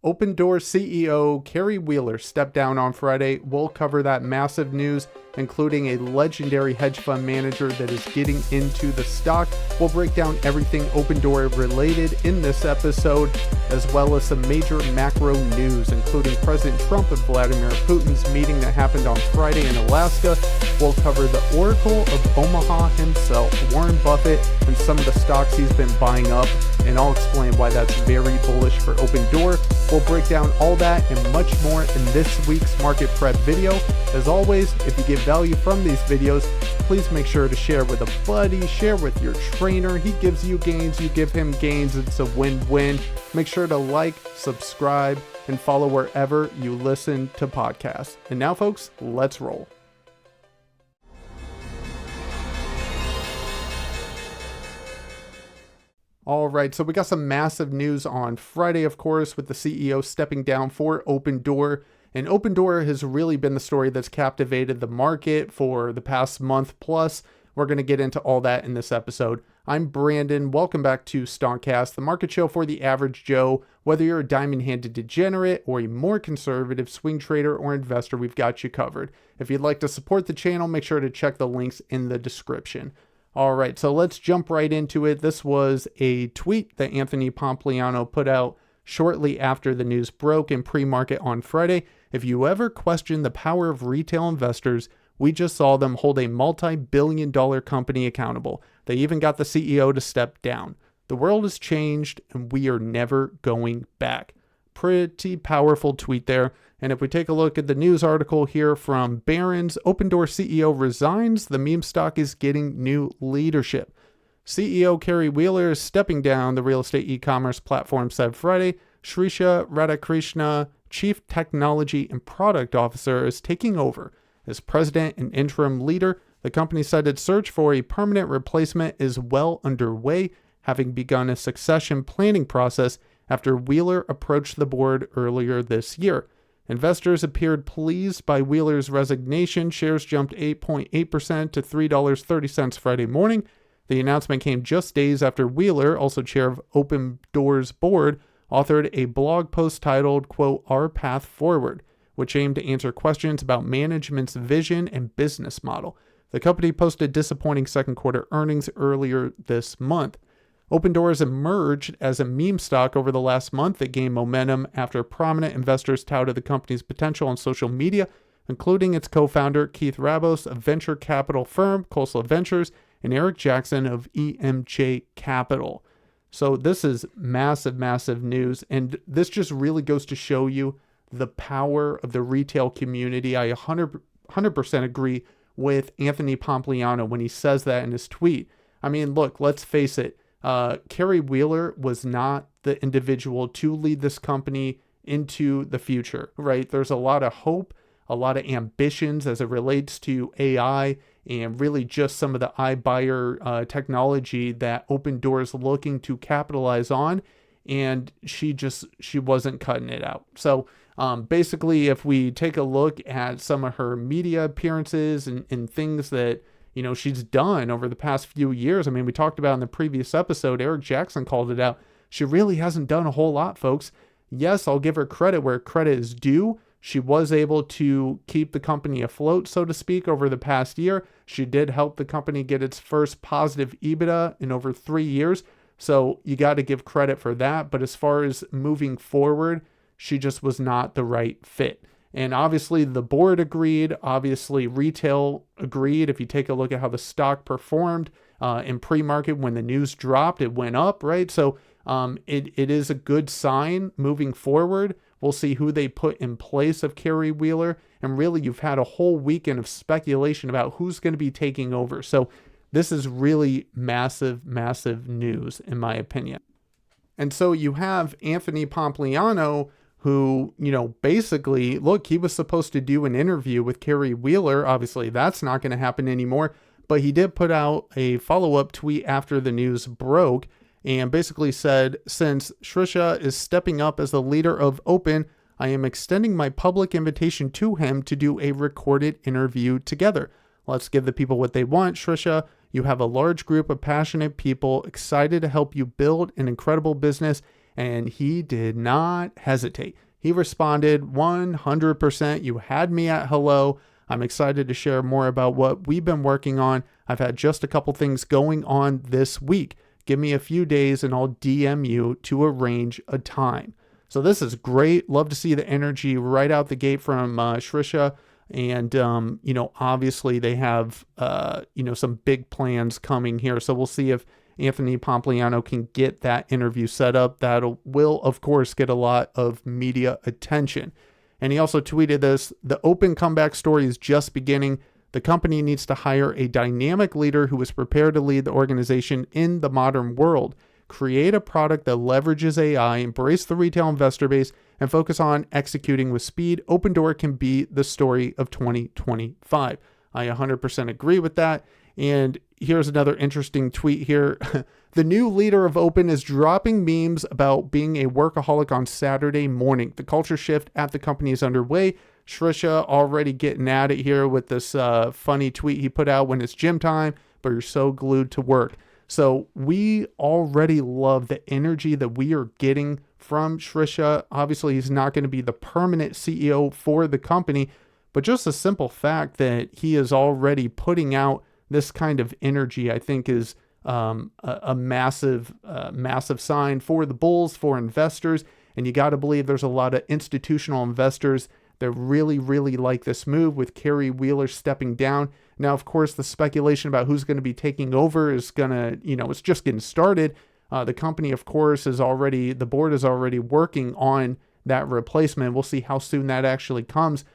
Opendoor CEO Carrie Wheeler stepped down on Friday. We'll cover that massive news, including a legendary hedge fund manager that is getting into the stock. We'll break down everything Opendoor related in this episode, as well as some major macro news, including President Trump and Vladimir Putin's meeting that happened on Friday in Alaska. We'll cover the Oracle of Omaha himself, Warren Buffett, and some of the stocks he's been buying up, and I'll explain why that's very bullish for Opendoor. We'll break down all that and much more in this week's market prep video. As always, if you get value from these videos, please make sure to share with a buddy, share with your trainer. He gives you gains, you give him gains. It's a win-win. Make sure to like, subscribe, and follow wherever you listen to podcasts. And now, folks, let's roll. All right, so we got some massive news on Friday, of course, with the CEO stepping down for Opendoor. And Opendoor has really been the story that's captivated the market for the past month plus. We're going to get into all that in this episode. I'm Brandon. Welcome back to Stonkcast, the market show for the average Joe. Whether you're a diamond-handed degenerate or a more conservative swing trader or investor, we've got you covered. If you'd like to support the channel, make sure to check the links in the description. All right, so let's jump right into it. This was a tweet that Anthony Pompliano put out shortly after the news broke in pre-market on Friday. If you ever question the power of retail investors, we just saw them hold a multi-billion-dollar company accountable. They even got the CEO to step down. The world has changed and we are never going back. Pretty powerful tweet there. And if we take a look at the news article here from Barron's, Opendoor CEO resigns, the meme stock is getting new leadership. CEO Carrie Wheeler is stepping down, the real estate e-commerce platform said Friday. Shrisha Radhakrishna, Chief Technology and Product Officer, is taking over as president and interim leader. The company said its search for a permanent replacement is well underway, having begun a succession planning process after Wheeler approached the board earlier this year. Investors appeared pleased by Wheeler's resignation. Shares jumped 8.8% to $3.30 Friday morning. The announcement came just days after Wheeler, also chair of Opendoor's board, authored a blog post titled, quote, "Our Path Forward," which aimed to answer questions about management's vision and business model. The company posted disappointing second quarter earnings earlier this month. Opendoor has emerged as a meme stock over the last month that gained momentum after prominent investors touted the company's potential on social media, including its co-founder Keith Rabos of venture capital firm Khosla Ventures and Eric Jackson of EMJ Capital. So this is massive, massive news, and this just really goes to show you the power of the retail community. I 100% agree with Anthony Pompliano when he says that in his tweet. I mean, look, let's face it. Carrie Wheeler was not the individual to lead this company into the future, right? There's a lot of hope, a lot of ambitions as it relates to AI and really just some of the iBuyer technology that Opendoor is looking to capitalize on. And she wasn't cutting it out. So basically, if we take a look at some of her media appearances and things that she's done over the past few years. I mean, we talked about in the previous episode, Eric Jackson called it out. She really hasn't done a whole lot, folks. Yes, I'll give her credit where credit is due. She was able to keep the company afloat, so to speak, over the past year. She did help the company get its first positive EBITDA in over 3 years. So you got to give credit for that. But as far as moving forward, she just was not the right fit. And obviously the board agreed, obviously retail agreed. If you take a look at how the stock performed in pre-market when the news dropped, it went up, right? So it is a good sign moving forward. We'll see who they put in place of Carrie Wheeler. And really, you've had a whole weekend of speculation about who's going to be taking over. So this is really massive, massive news, in my opinion. And so you have Anthony Pompliano, who, basically, look, he was supposed to do an interview with Carrie Wheeler. Obviously, that's not going to happen anymore. But he did put out a follow-up tweet after the news broke and basically said, since Shrisha is stepping up as the leader of Open, I am extending my public invitation to him to do a recorded interview together. Let's give the people what they want, Shrisha. You have a large group of passionate people excited to help you build an incredible business, And he did not hesitate. He responded 100%. You had me at hello. I'm excited to share more about what we've been working on. I've had just a couple things going on this week. Give me a few days and I'll DM you to arrange a time. So this is great. Love to see the energy right out the gate from Shrisha. And, obviously they have, some big plans coming here. So we'll see if Anthony Pompliano can get that interview set up. That will, of course, get a lot of media attention. And he also tweeted this: the open comeback story is just beginning. The company needs to hire a dynamic leader who is prepared to lead the organization in the modern world. Create a product that leverages AI, embrace the retail investor base, and focus on executing with speed. Opendoor can be the story of 2025. I 100% agree with that. And here's another interesting tweet here. The new leader of Open is dropping memes about being a workaholic on Saturday morning. The culture shift at the company is underway. Shrisha already getting at it here with this funny tweet he put out: when it's gym time, but you're so glued to work. So we already love the energy that we are getting from Shrisha. Obviously, he's not going to be the permanent CEO for the company, but just a simple fact that he is already putting out this kind of energy, I think, is a massive sign for the bulls, for investors. And you got to believe there's a lot of institutional investors that really, really like this move, with Carrie Wheeler stepping down. Now, of course, the speculation about who's going to be taking over is going to, it's just getting started. The company, of course, the board is already working on that replacement. We'll see how soon that actually comes.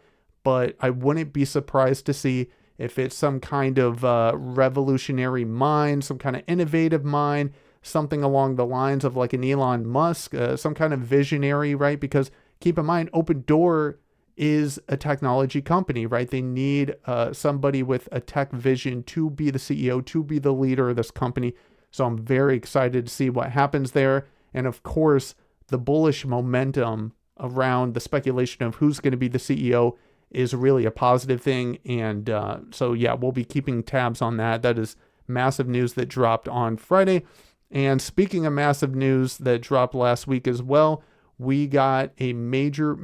But I wouldn't be surprised to see if it's some kind of revolutionary mind, some kind of innovative mind, something along the lines of like an Elon Musk, some kind of visionary, right? Because keep in mind, Opendoor is a technology company, right? They need somebody with a tech vision to be the CEO, to be the leader of this company. So I'm very excited to see what happens there. And of course, the bullish momentum around the speculation of who's going to be the CEO is really a positive thing. And so we'll be keeping tabs on that. That is massive news that dropped on Friday. And speaking of massive news that dropped last week as well, we got a major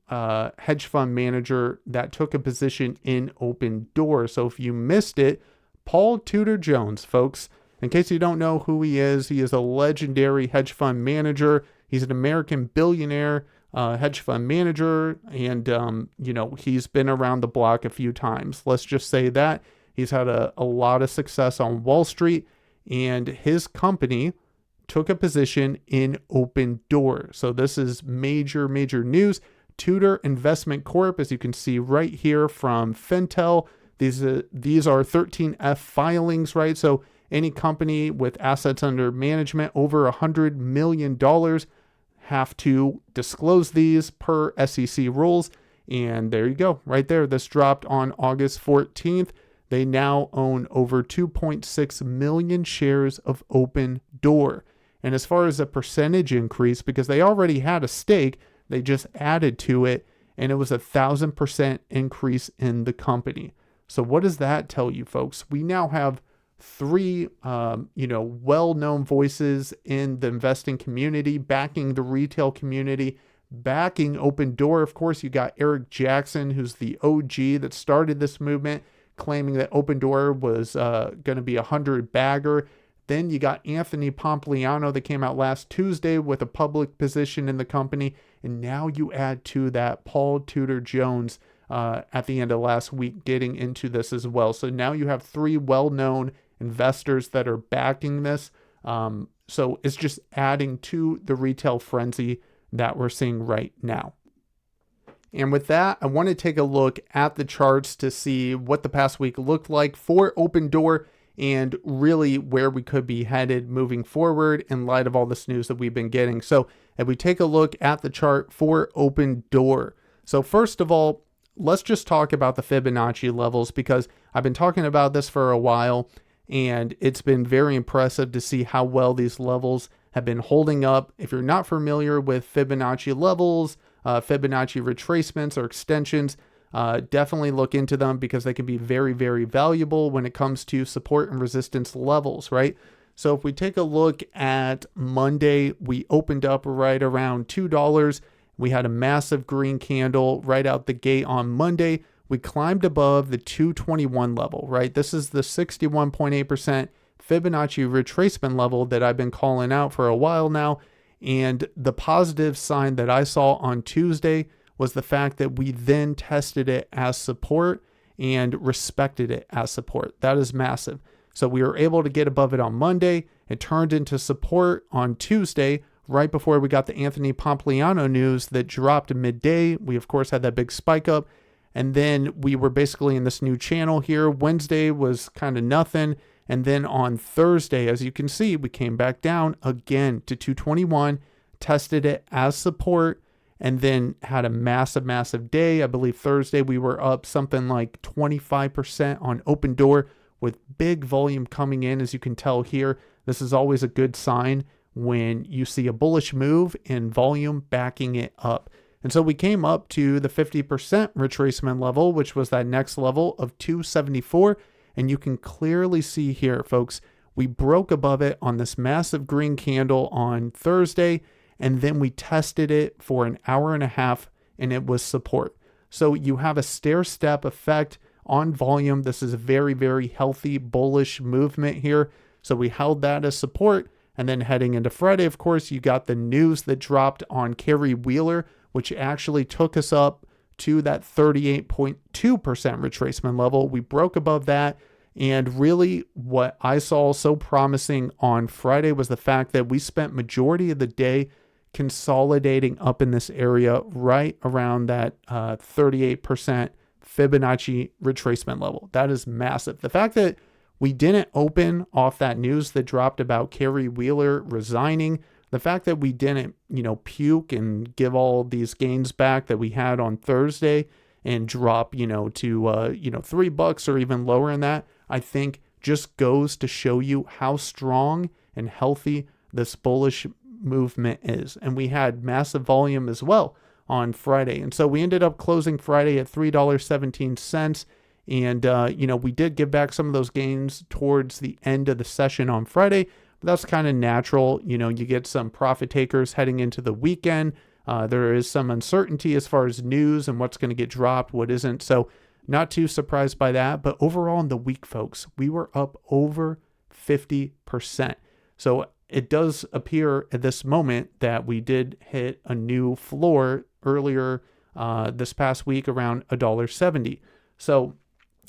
hedge fund manager that took a position in Opendoor. So if you missed it, Tudor Jones, folks, in case you don't know who he is a legendary hedge fund manager. He's an American billionaire hedge fund manager, and he's been around the block a few times. Let's just say that he's had a lot of success on Wall Street, and his company took a position in Opendoor. So this is major news. Tudor Investment Corp, as you can see right here from Fintel. These are 13F filings, right? So any company with assets under management over $100 million have to disclose these per SEC rules. And there you go, right there. This dropped on August 14th. They now own over 2.6 million shares of Opendoor. And as far as the percentage increase, because they already had a stake, they just added to it, and it was 1,000% increase in the company. So what does that tell you, folks? We now have three, well-known voices in the investing community, backing the retail community, backing Opendoor. Of course, you got Eric Jackson, who's the OG that started this movement, claiming that Opendoor was going to be a 100-bagger. Then you got Anthony Pompliano that came out last Tuesday with a public position in the company. And now you add to that Tudor Jones at the end of last week getting into this as well. So now you have three well-known investors that are backing this. So it's just adding to the retail frenzy that we're seeing right now. And with that, I want to take a look at the charts to see what the past week looked like for Opendoor and really where we could be headed moving forward in light of all this news that we've been getting. So if we take a look at the chart for Opendoor. So first of all, let's just talk about the Fibonacci levels, because I've been talking about this for a while, and it's been very impressive to see how well these levels have been holding up. If you're not familiar with Fibonacci levels, Fibonacci retracements or extensions, definitely look into them, because they can be very, very valuable when it comes to support and resistance levels, right? So if we take a look at Monday, we opened up right around $2. We had a massive green candle right out the gate on Monday. We climbed above the 221 level, right? This is the 61.8% Fibonacci retracement level that I've been calling out for a while now. And the positive sign that I saw on Tuesday was the fact that we then tested it as support and respected it as support. That is massive. So we were able to get above it on Monday. It turned into support on Tuesday, right before we got the Anthony Pompliano news that dropped midday. We, of course, had that big spike up. And then we were basically in this new channel here. Wednesday was kind of nothing. And then on Thursday, as you can see, we came back down again to 221, tested it as support, and then had a massive, massive day. I believe Thursday we were up something like 25% on Opendoor with big volume coming in, as you can tell here. This is always a good sign when you see a bullish move and volume backing it up. And so we came up to the 50% retracement level, which was that next level of 274. And you can clearly see here, folks, we broke above it on this massive green candle on Thursday, and then we tested it for an hour and a half, and it was support. So you have a stair-step effect on volume. This is a very, very healthy, bullish movement here. So we held that as support, and then heading into Friday, of course, you got the news that dropped on Carrie, which actually took us up to that 38.2% retracement level. We broke above that. And really what I saw so promising on Friday was the fact that we spent majority of the day consolidating up in this area right around that 38% Fibonacci retracement level. That is massive. The fact that we didn't open off that news that dropped about Carrie resigning, the fact that we didn't, puke and give all these gains back that we had on Thursday and drop, to $3 or even lower than that, I think just goes to show you how strong and healthy this bullish movement is. And we had massive volume as well on Friday. And so we ended up closing Friday at $3.17. And, we did give back some of those gains towards the end of the session on Friday. That's kind of natural. You get some profit takers heading into the weekend. There is some uncertainty as far as news and what's going to get dropped, what isn't. So not too surprised by that. But overall in the week, folks, we were up over 50%. So it does appear at this moment that we did hit a new floor earlier this past week around $1.70. So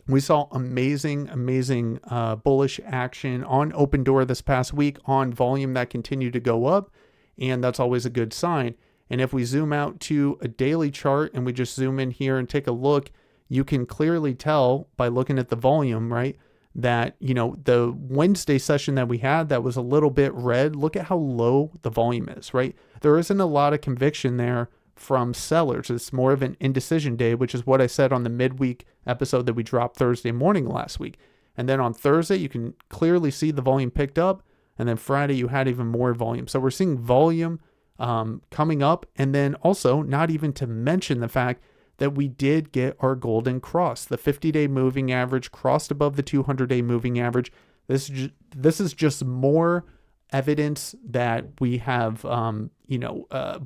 we saw amazing bullish action on Opendoor this past week on volume that continued to go up, and that's always a good sign. And if we zoom out to a daily chart and we just zoom in here and take a look, you can clearly tell by looking at the volume, right, that, the Wednesday session that we had that was a little bit red, look at how low the volume is, right? There isn't a lot of conviction there from sellers. It's more of an indecision day, which is what I said on the midweek episode that we dropped Thursday morning last week. And then on Thursday, you can clearly see the volume picked up. And then Friday, you had even more volume. So we're seeing volume coming up. And then also, not even to mention the fact that we did get our golden cross. The 50-day moving average crossed above the 200-day moving average. This is just more evidence that we have,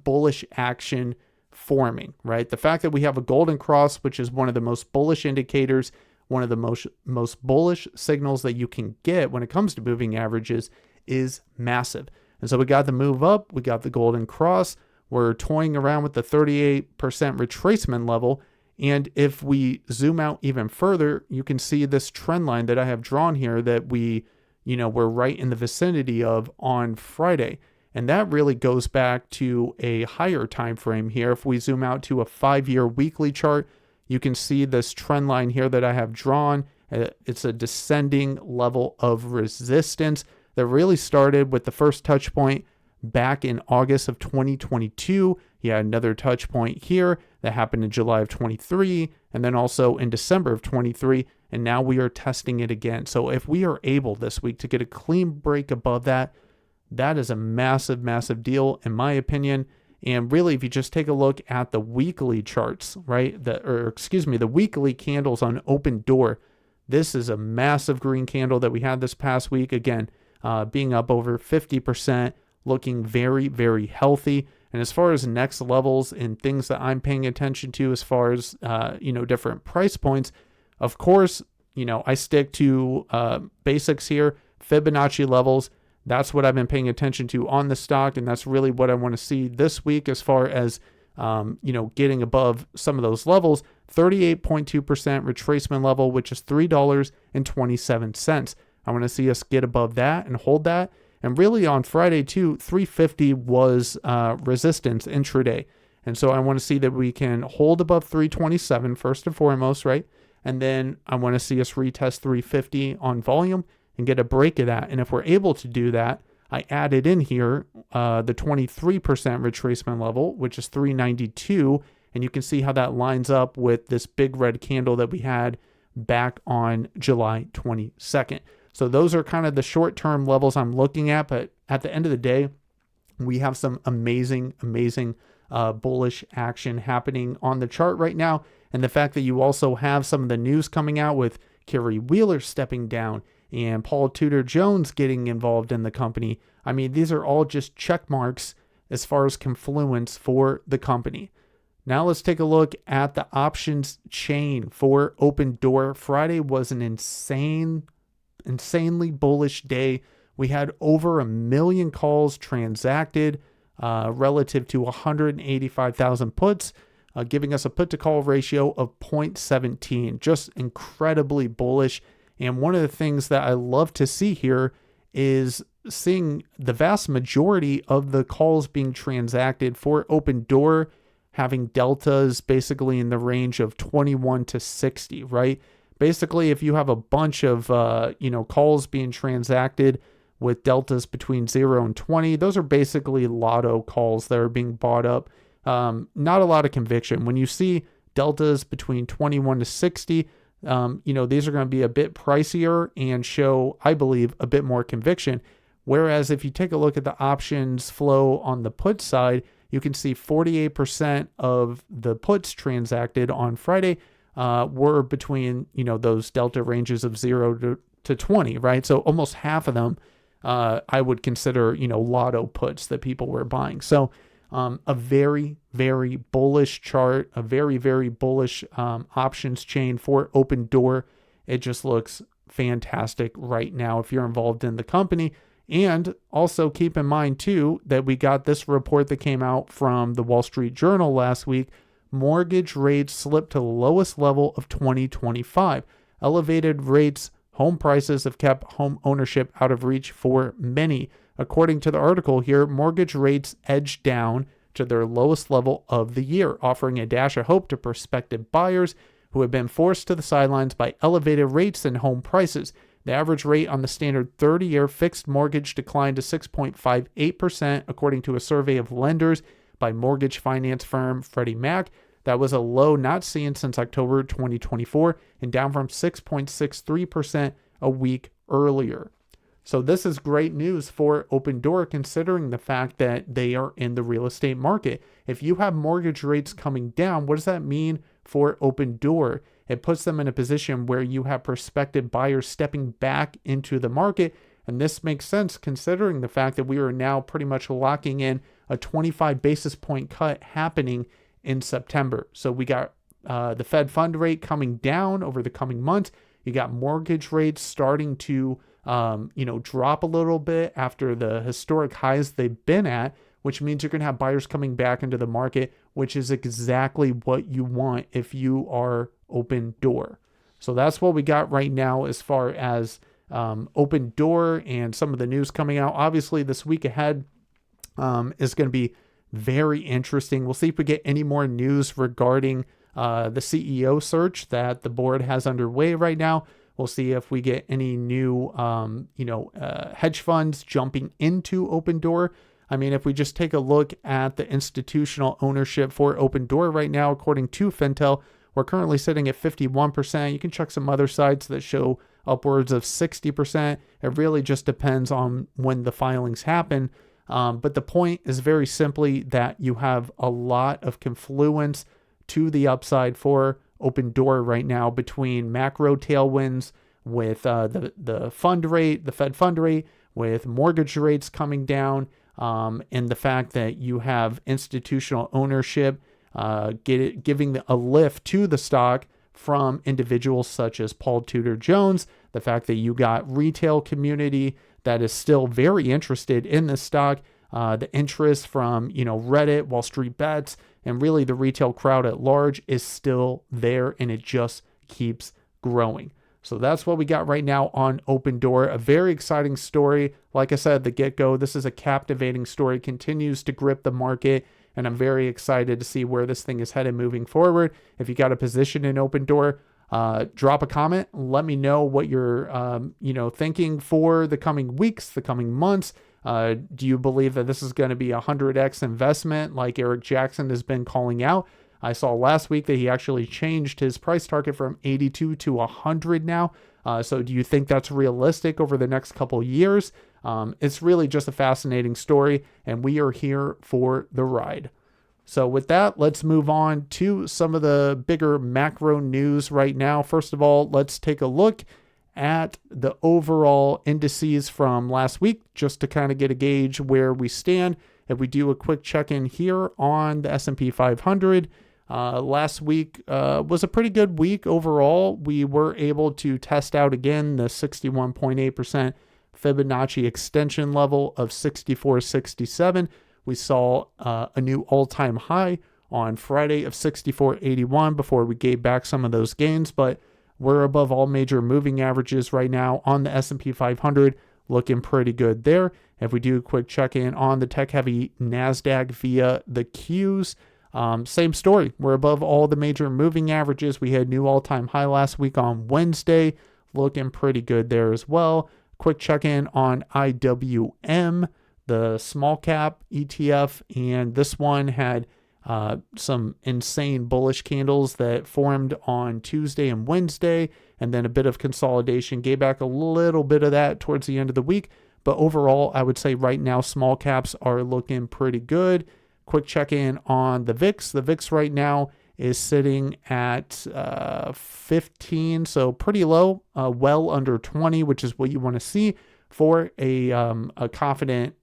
bullish action forming, right? The fact that we have a golden cross, which is one of the most bullish indicators, one of the most bullish signals that you can get when it comes to moving averages, is massive. And so we got the move up, we got the golden cross, we're toying around with the 38% retracement level. And if we zoom out even further, you can see this trend line that I have drawn here that we're right in the vicinity of on Friday. And that really goes back to a higher time frame here. If we zoom out to a 5-year weekly chart, you can see this trend line here that I have drawn. It's a descending level of resistance that really started with the first touch point back in August of 2022. You had another touch point here that happened in July of 23, and then also in December of 23, and now we are testing it again. So if we are able this week to get a clean break above that, that is a massive, massive deal in my opinion. And really, if you just take a look at the weekly charts, right, the weekly candles on Opendoor, this is a massive green candle that we had this past week. Again, being up over 50%, looking very, very healthy. And as far as next levels and things that I'm paying attention to as far as, different price points, of course, I stick to basics here, Fibonacci levels. That's what I've been paying attention to on the stock, and that's really what I want to see this week as far as, getting above some of those levels. 38.2% retracement level, which is $3.27. I want to see us get above that and hold that. And really on Friday too, 350 was resistance intraday. And so I want to see that we can hold above 327 first and foremost, right? And then I want to see us retest 350 on volume and get a break of that. And if we're able to do that, I added in here the 23% retracement level, which is 392. And you can see how that lines up with this big red candle that we had back on July 22nd. So those are kind of the short-term levels I'm looking at. But at the end of the day, we have some amazing bullish action happening on the chart right now. And the fact that you also have some of the news coming out with Carrie stepping down and Tudor Jones getting involved in the company. I mean, these are all just check marks as far as confluence for the company. Now let's take a look at the options chain for Opendoor. Friday was an insanely bullish day. We had over 1 million calls transacted relative to 185,000 puts, giving us a put to call ratio of 0.17. Just incredibly bullish. And one of the things that I love to see here is seeing the vast majority of the calls being transacted for Opendoor having deltas basically in the range of 21 to 60, right? Basically, if you have a bunch of, calls being transacted with deltas between 0 and 20, those are basically lotto calls that are being bought up. Not a lot of conviction. When you see deltas between 21 to 60, these are going to be a bit pricier and show, I believe, a bit more conviction. Whereas if you take a look at the options flow on the put side, you can see 48% of the puts transacted on Friday were between, those delta ranges of 0 to 20, right? So almost half of them I would consider, lotto puts that people were buying. So a very, very bullish chart, a very, very bullish options chain for Opendoor. It just looks fantastic right now if you're involved in the company. And also keep in mind, too, that we got this report that came out from the Wall Street Journal last week. Mortgage rates slipped to the lowest level of 2025. Elevated rates, home prices have kept home ownership out of reach for many. According to the article here, mortgage rates edged down to their lowest level of the year, offering a dash of hope to prospective buyers who have been forced to the sidelines by elevated rates and home prices. The average rate on the standard 30-year fixed mortgage declined to 6.58%, according to a survey of lenders by mortgage finance firm Freddie Mac. That was a low not seen since October 2024 and down from 6.63% a week earlier. So this is great news for Opendoor, considering the fact that they are in the real estate market. If you have mortgage rates coming down, what does that mean for Opendoor? It puts them in a position where you have prospective buyers stepping back into the market. And this makes sense considering the fact that we are now pretty much locking in a 25 basis point cut happening in September. So we got the Fed fund rate coming down over the coming months. You got mortgage rates starting to drop a little bit after the historic highs they've been at, which means you're going to have buyers coming back into the market, which is exactly what you want if you are Opendoor. So that's what we got right now as far as Opendoor and some of the news coming out. Obviously, this week ahead is going to be very interesting. We'll see if we get any more news regarding the CEO search that the board has underway right now. We'll see if we get any new, hedge funds jumping into Opendoor. I mean, if we just take a look at the institutional ownership for Opendoor right now, according to Fintel, we're currently sitting at 51%. You can check some other sites that show upwards of 60%. It really just depends on when the filings happen. But the point is very simply that you have a lot of confluence to the upside for Opendoor right now between macro tailwinds with the fund rate, the Fed fund rate, with mortgage rates coming down, and the fact that you have institutional ownership giving a lift to the stock from individuals such as Tudor Jones, the fact that you got retail community that is still very interested in this stock, the interest from, Reddit, Wall Street Bets, and really the retail crowd at large is still there, and it just keeps growing. So that's what we got right now on Opendoor. A very exciting story. Like I said at the get-go, this is a captivating story, continues to grip the market, and I'm very excited to see where this thing is headed moving forward. If you got a position in Opendoor, drop a comment. Let me know what you're, thinking for the coming weeks, the coming months. Do you believe that this is going to be a 100x investment like Eric Jackson has been calling out? I saw last week that he actually changed his price target from 82 to 100 now. So do you think that's realistic over the next couple years? It's really just a fascinating story, and we are here for the ride. So with that, let's move on to some of the bigger macro news right now. First of all, let's take a look at the overall indices from last week, just to kind of get a gauge where we stand. If we do a quick check-in here on the S&P 500, last week was a pretty good week overall. We were able to test out again the 61.8% Fibonacci extension level of 64.67. We saw a new all-time high on Friday of 64.81 before we gave back some of those gains, but we're above all major moving averages right now on the S&P 500, looking pretty good there. If we do a quick check-in on the tech-heavy NASDAQ via the Qs, same story. We're above all the major moving averages. We had new all-time high last week on Wednesday, looking pretty good there as well. Quick check-in on IWM, the small cap ETF, and this one had some insane bullish candles that formed on Tuesday and Wednesday, and then a bit of consolidation, gave back a little bit of that towards the end of the week. But overall, I would say right now, small caps are looking pretty good. Quick check-in on the VIX. The VIX right now is sitting at 15, so pretty low, well under 20, which is what you want to see for a confident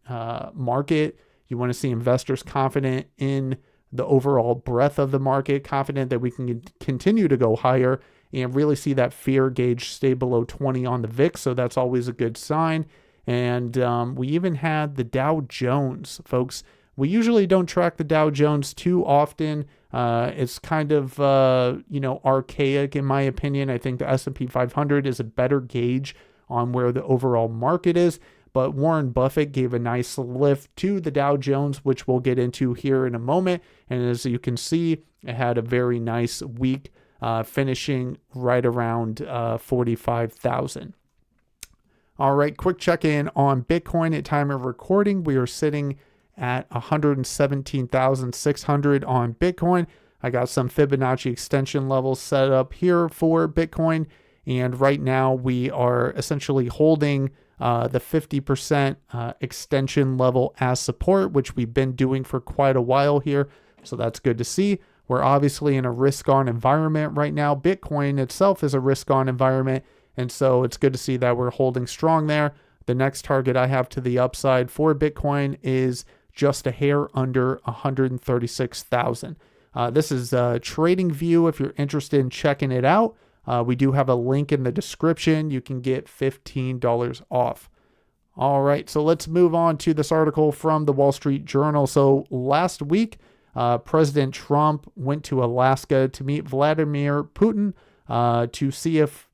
market. You want to see investors confident in the overall breadth of the market, confident that we can continue to go higher, and really see that fear gauge stay below 20 on the VIX. So that's always a good sign. And we even had the Dow Jones, folks. We usually don't track the Dow Jones too often. It's kind of, archaic in my opinion. I think the S&P 500 is a better gauge on where the overall market is. But Warren Buffett gave a nice lift to the Dow Jones, which we'll get into here in a moment. And as you can see, it had a very nice week, finishing right around 45,000. All right, quick check-in on Bitcoin at time of recording. We are sitting at 117,600 on Bitcoin. I got some Fibonacci extension levels set up here for Bitcoin. And right now we are essentially holding the 50% extension level as support, which we've been doing for quite a while here. So that's good to see. We're obviously in a risk-on environment right now. Bitcoin itself is a risk-on environment. And so it's good to see that we're holding strong there. The next target I have to the upside for Bitcoin is just a hair under 136,000. This is TradingView if you're interested in checking it out. We do have a link in the description. You can get $15 off. All right, so let's move on to this article from the Wall Street Journal. So last week, President Trump went to Alaska to meet Vladimir Putin to see if,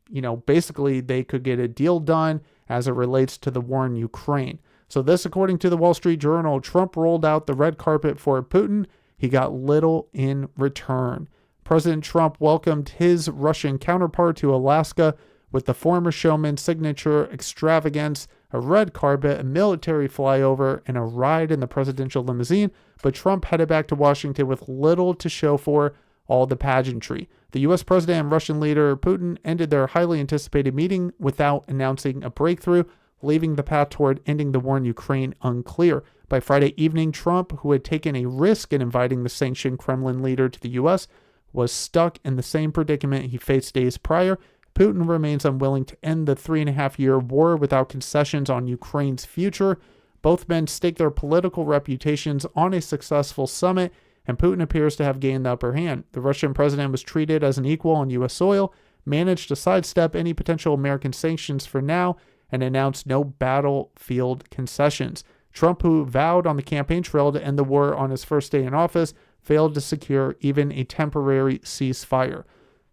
basically they could get a deal done as it relates to the war in Ukraine. So this, according to the Wall Street Journal, Trump rolled out the red carpet for Putin. He got little in return. President Trump welcomed his Russian counterpart to Alaska with the former showman's signature extravagance, a red carpet, a military flyover, and a ride in the presidential limousine. But Trump headed back to Washington with little to show for all the pageantry. The U.S. president and Russian leader Putin ended their highly anticipated meeting without announcing a breakthrough, leaving the path toward ending the war in Ukraine unclear. By Friday evening, Trump, who had taken a risk in inviting the sanctioned Kremlin leader to the U.S., was stuck in the same predicament he faced days prior. Putin remains unwilling to end the 3.5-year war without concessions on Ukraine's future. Both men stake their political reputations on a successful summit, and Putin appears to have gained the upper hand. The Russian president was treated as an equal on U.S. soil, managed to sidestep any potential American sanctions for now, and announced no battlefield concessions. Trump, who vowed on the campaign trail to end the war on his first day in office, failed to secure even a temporary ceasefire.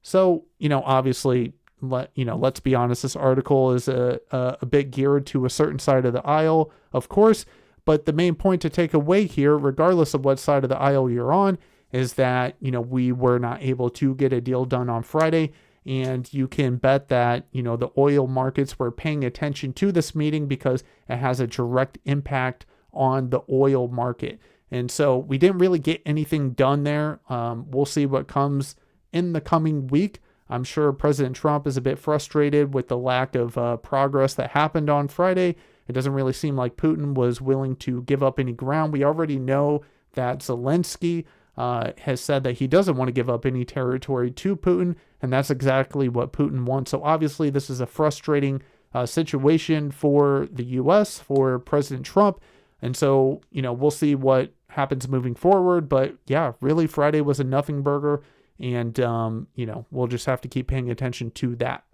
So, obviously, let's be honest, this article is a bit geared to a certain side of the aisle, of course, but the main point to take away here, regardless of what side of the aisle you're on, is that, we were not able to get a deal done on Friday. And you can bet that, the oil markets were paying attention to this meeting because it has a direct impact on the oil market. And so we didn't really get anything done there. We'll see what comes in the coming week. I'm sure President Trump is a bit frustrated with the lack of progress that happened on Friday. It doesn't really seem like Putin was willing to give up any ground. We already know that Zelensky has said that he doesn't want to give up any territory to Putin, and that's exactly what Putin wants. So obviously this is a frustrating situation for the U.S., for President Trump, and so, we'll see what happens moving forward. But yeah, really Friday was a nothing burger, and, we'll just have to keep paying attention to that.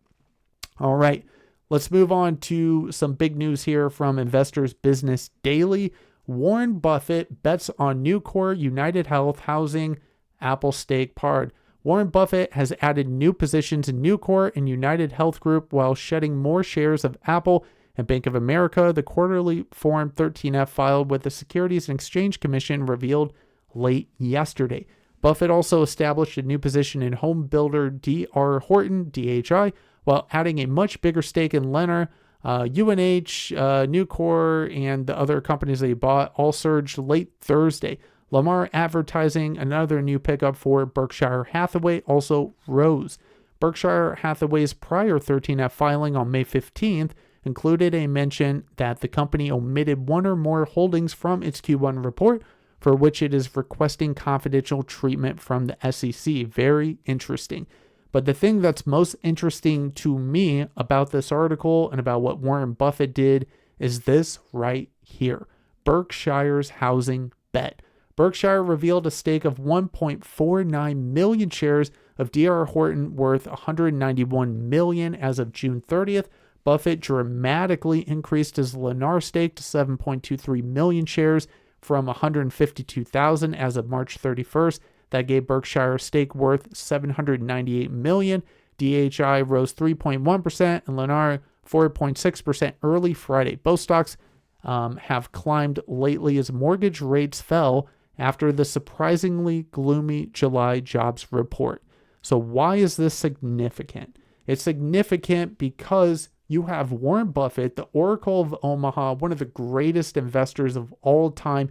All right, let's move on to some big news here from Investors Business Daily. Warren Buffett bets on Nucor, United Health, Housing, Apple stake pard. Warren Buffett has added new positions in Nucor and United Health Group while shedding more shares of Apple and Bank of America. The quarterly Form 13F filed with the Securities and Exchange Commission revealed late yesterday. Buffett also established a new position in home builder D.R. Horton, DHI, while adding a much bigger stake in Lennar. UNH, Nucor, and the other companies they bought all surged late Thursday. Lamar Advertising, another new pickup for Berkshire Hathaway, also rose. Berkshire Hathaway's prior 13F filing on May 15th included a mention that the company omitted one or more holdings from its Q1 report, for which it is requesting confidential treatment from the SEC. Very interesting. But the thing that's most interesting to me about this article and about what Warren Buffett did is this right here. Berkshire's housing bet. Berkshire revealed a stake of 1.49 million shares of D.R. Horton worth $191 million as of June 30th. Buffett dramatically increased his Lennar stake to 7.23 million shares from 152,000 as of March 31st. That gave Berkshire a stake worth $798 million. DHI rose 3.1% and Lennar 4.6% early Friday. Both stocks have climbed lately as mortgage rates fell after the surprisingly gloomy July jobs report. So why is this significant? It's significant because you have Warren Buffett, the Oracle of Omaha, one of the greatest investors of all time,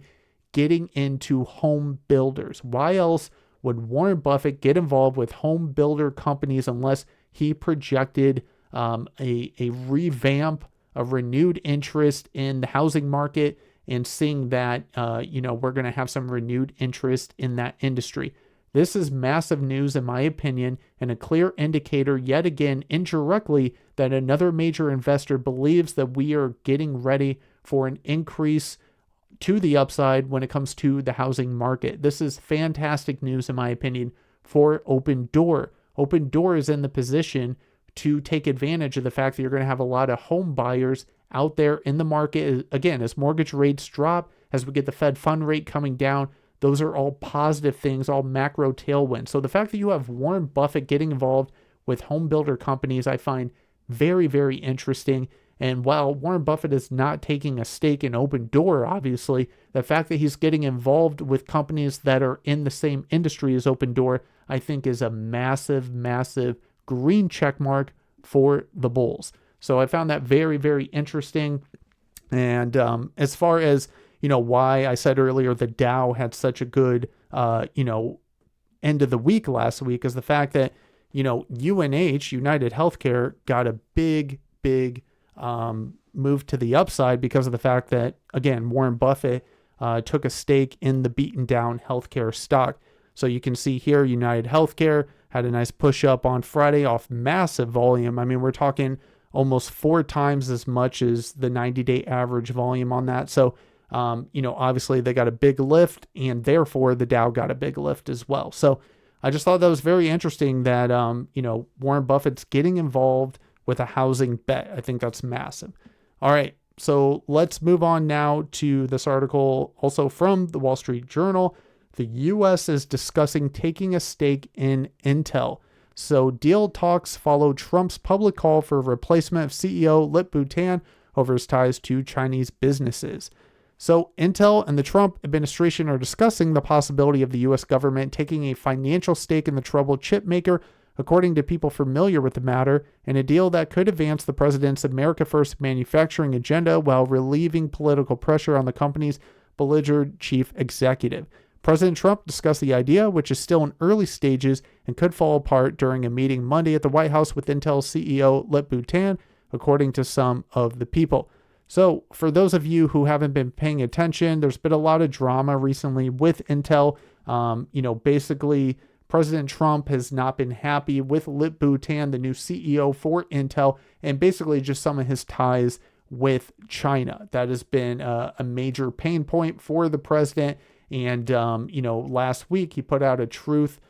getting into home builders. Why else would Warren Buffett get involved with home builder companies unless he projected a revamp, a renewed interest in the housing market, and seeing that, we're going to have some renewed interest in that industry? This is massive news, in my opinion, and a clear indicator, yet again, indirectly, that another major investor believes that we are getting ready for an increase to the upside when it comes to the housing market. This is fantastic news, in my opinion, for Opendoor. Opendoor is in the position to take advantage of the fact that you're going to have a lot of home buyers out there in the market. Again, as mortgage rates drop, as we get the Fed fund rate coming down, those are all positive things, all macro tailwinds. So the fact that you have Warren Buffett getting involved with home builder companies, I find very, very interesting. And while Warren Buffett is not taking a stake in Opendoor, obviously, the fact that he's getting involved with companies that are in the same industry as Opendoor, I think is a massive, massive green check mark for the bulls. So I found that very, very interesting. And as far as, why I said earlier the Dow had such a good, end of the week last week is the fact that, UNH, United Healthcare, got a big move to the upside because of the fact that, again, Warren Buffett took a stake in the beaten down healthcare stock. So you can see here, United Healthcare had a nice push up on Friday off massive volume. I mean, we're talking almost 4 times as much as the 90-day average volume on that. So, obviously they got a big lift, and therefore the Dow got a big lift as well. So I just thought that was very interesting that, Warren Buffett's getting involved with a housing bet. I think that's massive. All right. So let's move on now to this article also from the Wall Street Journal. The U.S. is discussing taking a stake in Intel. So deal talks follow Trump's public call for replacement of CEO Lip-Bu over his ties to Chinese businesses. So Intel and the Trump administration are discussing the possibility of the U.S. government taking a financial stake in the troubled chip maker, according to people familiar with the matter, in a deal that could advance the president's America First manufacturing agenda while relieving political pressure on the company's belligerent chief executive. President Trump discussed the idea, which is still in early stages and could fall apart during a meeting Monday at the White House with Intel CEO Lip-Bu, according to some of the people. So for those of you who haven't been paying attention, there's been a lot of drama recently with Intel. Basically, President Trump has not been happy with Lip-Bu, the new CEO for Intel, and basically just some of his ties with China. That has been a major pain point for the president. And, last week he put out a truth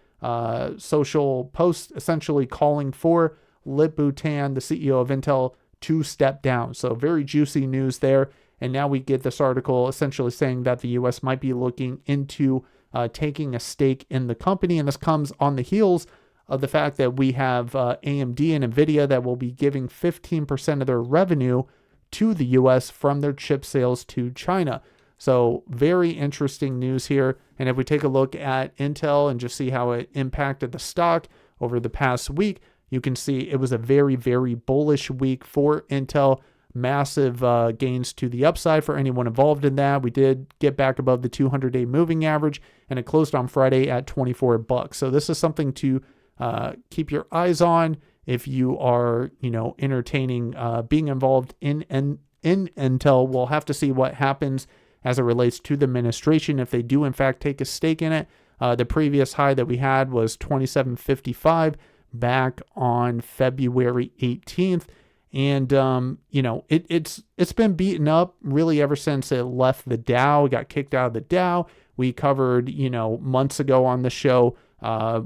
social post essentially calling for Lip-Bu, the CEO of Intel, to step down. So very juicy news there. And now we get this article essentially saying that the U.S. might be looking into taking a stake in the company. And this comes on the heels of the fact that we have AMD and NVIDIA that will be giving 15% of their revenue to the U.S. from their chip sales to China. So very interesting news here. And if we take a look at Intel and just see how it impacted the stock over the past week, you can see it was a very, very bullish week for Intel. Massive gains to the upside for anyone involved in that. We did get back above the 200-day moving average, and it closed on Friday at $24. So this is something to keep your eyes on if you are, entertaining being involved in Intel. We'll have to see what happens as it relates to the administration, if they do in fact take a stake in it. The previous high that we had was $27.55 back on February 18th. And, it's been beaten up really ever since it left the Dow. It got kicked out of the Dow. We covered, months ago on the show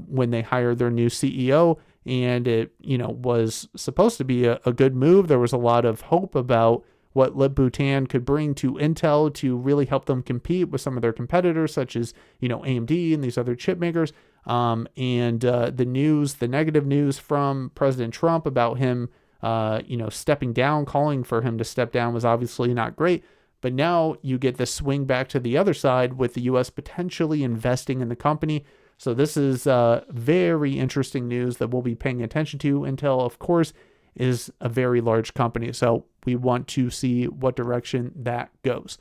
when they hired their new CEO, and it, was supposed to be a good move. There was a lot of hope about what Lip-Bu could bring to Intel to really help them compete with some of their competitors, such as, AMD and these other chip makers. The negative news from President Trump about him, stepping down, calling for him to step down, was obviously not great. But now you get the swing back to the other side with the U.S. potentially investing in the company. So this is very interesting news that we'll be paying attention to. Intel, of course, is a very large company. So we want to see what direction that goes.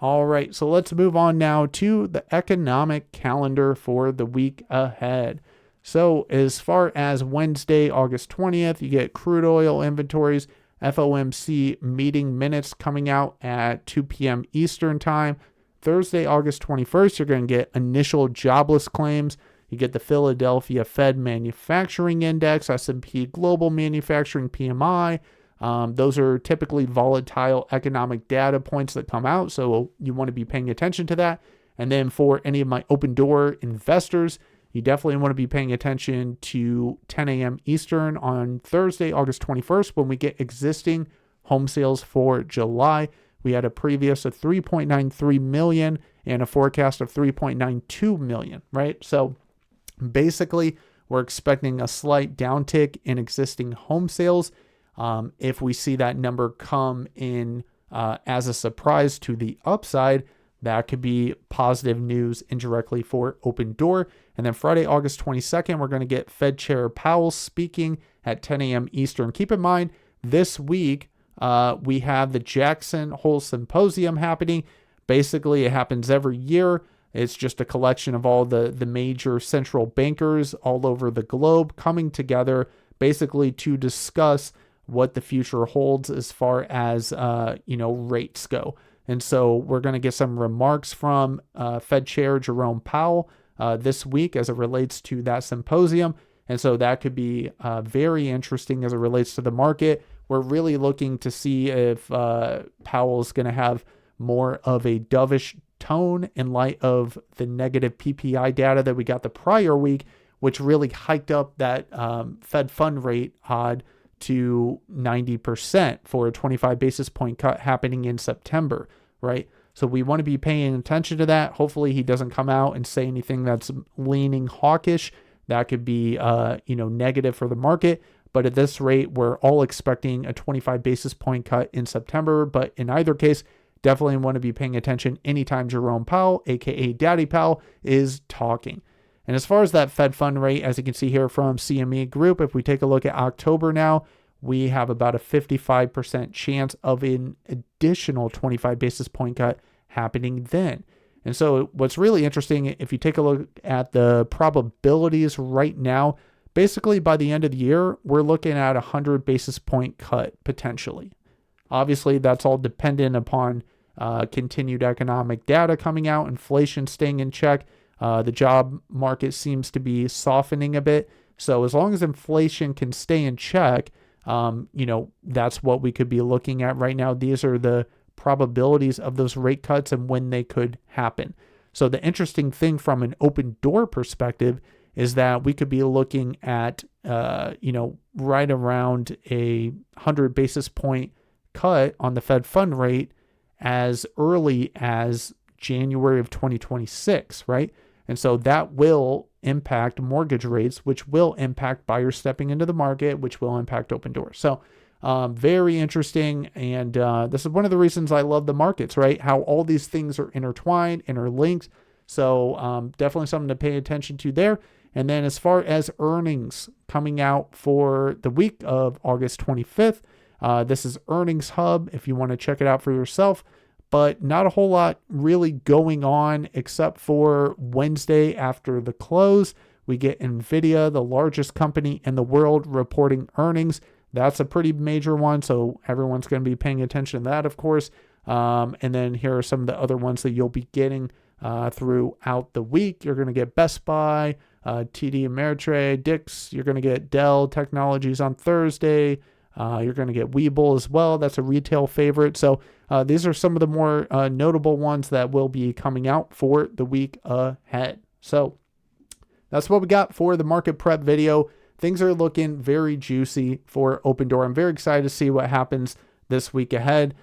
All right, so let's move on now to the economic calendar for the week ahead. So as far as Wednesday, August 20th, you get crude oil inventories, FOMC meeting minutes coming out at 2 p.m. Eastern time. Thursday, August 21st, you're going to get initial jobless claims. You get the Philadelphia Fed Manufacturing Index, S&P Global Manufacturing PMI. Those are typically volatile economic data points that come out, so you want to be paying attention to that. And then for any of my Opendoor investors, you definitely want to be paying attention to 10 a.m. Eastern on Thursday, August 21st, when we get existing home sales for July. We had a previous of 3.93 million and a forecast of 3.92 million, right? So basically, we're expecting a slight downtick in existing home sales. If we see that number come in as a surprise to the upside, that could be positive news indirectly for Opendoor. And then Friday, August 22nd, we're going to get Fed Chair Powell speaking at 10 a.m. Eastern. Keep in mind, this week, we have the Jackson Hole Symposium happening. Basically, it happens every year. It's just a collection of all the major central bankers all over the globe coming together basically to discuss what the future holds as far as, rates go. And so we're going to get some remarks from Fed Chair Jerome Powell this week as it relates to that symposium. And so that could be very interesting as it relates to the market. We're really looking to see if Powell's going to have more of a dovish tone in light of the negative PPI data that we got the prior week, which really hiked up that Fed fund rate odd to 90% for a 25 basis point cut happening in September, right? So we want to be paying attention to that. Hopefully he doesn't come out and say anything that's leaning hawkish. That could be, negative for the market. But at this rate, we're all expecting a 25 basis point cut in September. But in either case, definitely want to be paying attention anytime Jerome Powell, aka Daddy Powell, is talking. And as far as that Fed fund rate, as you can see here from CME Group, if we take a look at October now, we have about a 55% chance of an additional 25 basis point cut happening then. And so what's really interesting, if you take a look at the probabilities right now, basically by the end of the year, we're looking at a 100 basis point cut potentially. Obviously, that's all dependent upon continued economic data coming out, inflation staying in check. The job market seems to be softening a bit. So as long as inflation can stay in check, that's what we could be looking at right now. These are the probabilities of those rate cuts and when they could happen. So the interesting thing from an Opendoor perspective is that we could be looking at, right around a 100 basis point cut on the Fed fund rate as early as January of 2026, right? And so that will impact mortgage rates, which will impact buyers stepping into the market, which will impact Opendoor. So very interesting. And this is one of the reasons I love the markets, right? How all these things are intertwined, interlinked. So definitely something to pay attention to there. And then as far as earnings coming out for the week of August 25th, this is Earnings Hub if you want to check it out for yourself. But not a whole lot really going on except for Wednesday after the close. We get NVIDIA, the largest company in the world, reporting earnings. That's a pretty major one, so everyone's going to be paying attention to that, of course. And then here are some of the other ones that you'll be getting throughout the week. You're going to get Best Buy, TD Ameritrade, Dick's. You're going to get Dell Technologies on Thursday. You're going to get Webull as well. That's a retail favorite. So these are some of the more notable ones that will be coming out for the week ahead. So that's what we got for the market prep video. Things are looking very juicy for Opendoor. I'm very excited to see what happens this week ahead.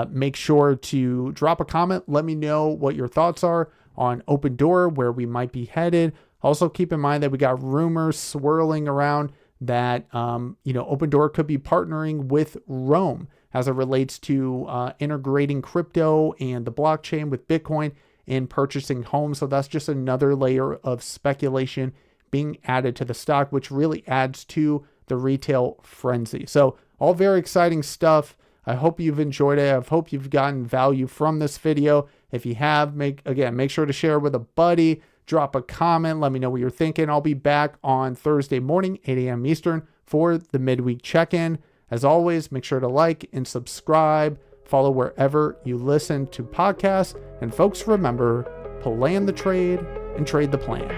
Make sure to drop a comment. Let me know what your thoughts are on Opendoor, where we might be headed. Also keep in mind that we got rumors swirling around that, Opendoor could be partnering with Rome as it relates to integrating crypto and the blockchain with Bitcoin in purchasing homes. So that's just another layer of speculation being added to the stock, which really adds to the retail frenzy. So all very exciting stuff. I hope you've enjoyed it. I hope you've gotten value from this video. If you have, make sure to share with a buddy. Drop a comment. Let me know what you're thinking. I'll be back on Thursday morning, 8 a.m. Eastern, for the midweek check-in. As always, make sure to like and subscribe. Follow wherever you listen to podcasts. And folks, remember, plan the trade and trade the plan.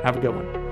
Have a good one.